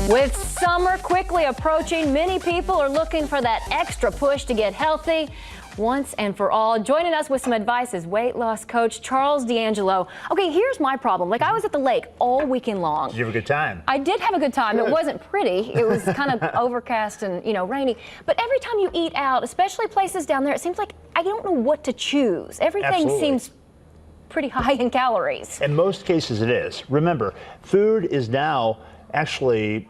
With summer quickly approaching, many people are looking for that extra push to get healthy once and for all. Joining us with some advice is weight loss coach Charles D'Angelo. Okay, here's my problem. Like, I was at the lake all weekend long. Did you have a good time? I did have a good time. Good. It wasn't pretty. It was kind of overcast and, rainy. But every time you eat out, especially places down there, it seems like I don't know what to choose. Everything Absolutely. seems pretty high in calories. In most cases it is. Remember, food is now actually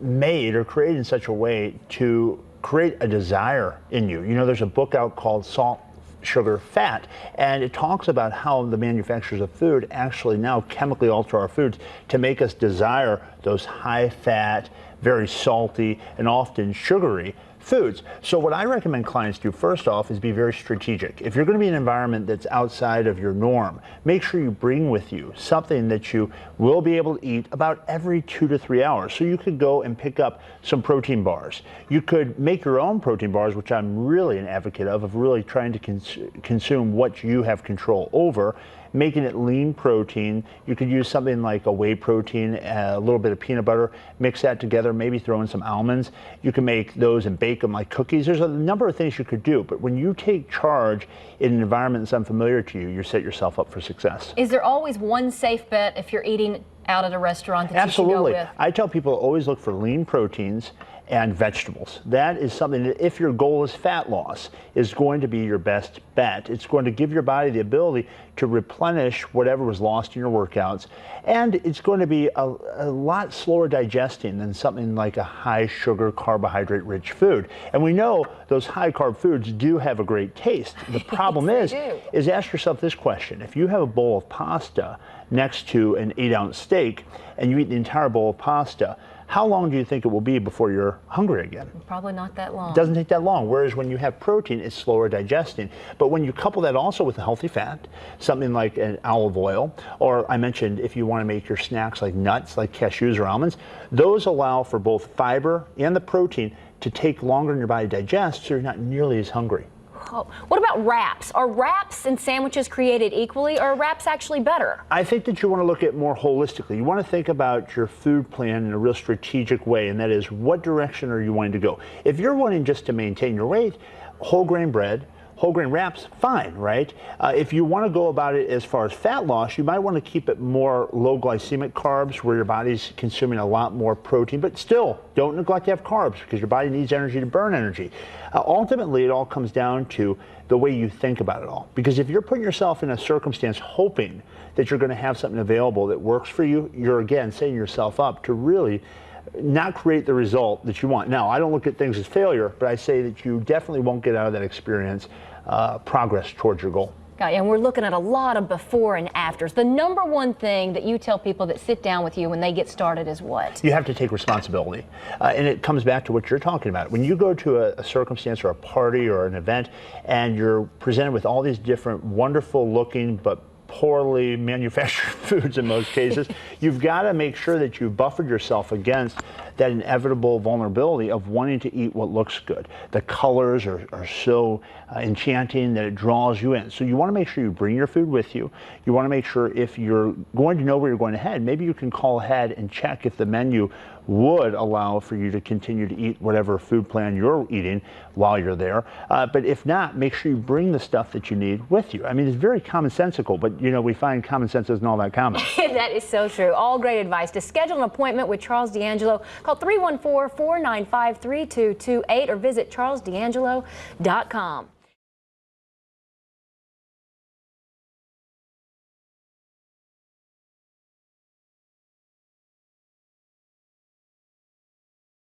made or created in such a way to create a desire in you. You know, there's a book out called Salt, Sugar, Fat, and it talks about how the manufacturers of food actually now chemically alter our foods to make us desire those high fat, very salty, and often sugary foods. So what I recommend clients do first off is be very strategic. If you're going to be in an environment that's outside of your norm, make sure you bring with you something that you will be able to eat about every 2 to 3 hours. So you could go and pick up some protein bars. You could make your own protein bars, which I'm really an advocate of really trying to consume what you have control over, making it lean protein. You could use something like a whey protein, a little bit of peanut butter, mix that together, maybe throw in some almonds. You can make those and bake them like cookies. There's a number of things you could do, but when you take charge in an environment that's unfamiliar to you, you set yourself up for success. Is there always one safe bet if you're eating out at a restaurant that Absolutely. you should go with? I tell people always look for lean proteins and vegetables. That is something that, if your goal is fat loss, is going to be your best bet. It's going to give your body the ability to replenish whatever was lost in your workouts, and it's going to be a lot slower digesting than something like a high sugar, carbohydrate rich food. And we know those high carb foods do have a great taste. The problem is ask yourself this question. If you have a bowl of pasta next to an 8-ounce steak and you eat the entire bowl of pasta, how long do you think it will be before you're hungry again? Probably not that long. It doesn't take that long, whereas when you have protein, it's slower digesting. But when you couple that also with a healthy fat, something like an olive oil, or I mentioned if you want to make your snacks like nuts, like cashews or almonds, those allow for both fiber and the protein to take longer in your body to digest, so you're not nearly as hungry. Oh, what about wraps? Are wraps and sandwiches created equally, or are wraps actually better? I think that you want to look at more holistically. You want to think about your food plan in a real strategic way, and that is, what direction are you wanting to go? If you're wanting just to maintain your weight, whole grain bread, whole grain wraps, fine, right? If you want to go about it as far as fat loss, you might want to keep it more low glycemic carbs, where your body's consuming a lot more protein, but still don't neglect to have carbs, because your body needs energy to burn energy. Ultimately, it all comes down to the way you think about it all. Because if you're putting yourself in a circumstance hoping that you're going to have something available that works for you, you're again setting yourself up to really not create the result that you want. Now, I don't look at things as failure, but I say that you definitely won't get out of that experience progress towards your goal. And we're looking at a lot of before and afters. The number one thing that you tell people that sit down with you when they get started is what? You have to take responsibility. And it comes back to what you're talking about. When you go to a circumstance or a party or an event and you're presented with all these different wonderful looking but poorly manufactured foods in most cases, you've got to make sure that you've buffered yourself against that inevitable vulnerability of wanting to eat what looks good. The colors are so enchanting that it draws you in. So you want to make sure you bring your food with you. You want to make sure, if you're going to know where you're going to head, maybe you can call ahead and check if the menu would allow for you to continue to eat whatever food plan you're eating while you're there. But if not, make sure you bring the stuff that you need with you. I mean, it's very commonsensical, but we find common sense isn't all that common. That is so true. All great advice. To schedule an appointment with Charles D'Angelo, call 314-495-3228 or visit charlesdangelo.com.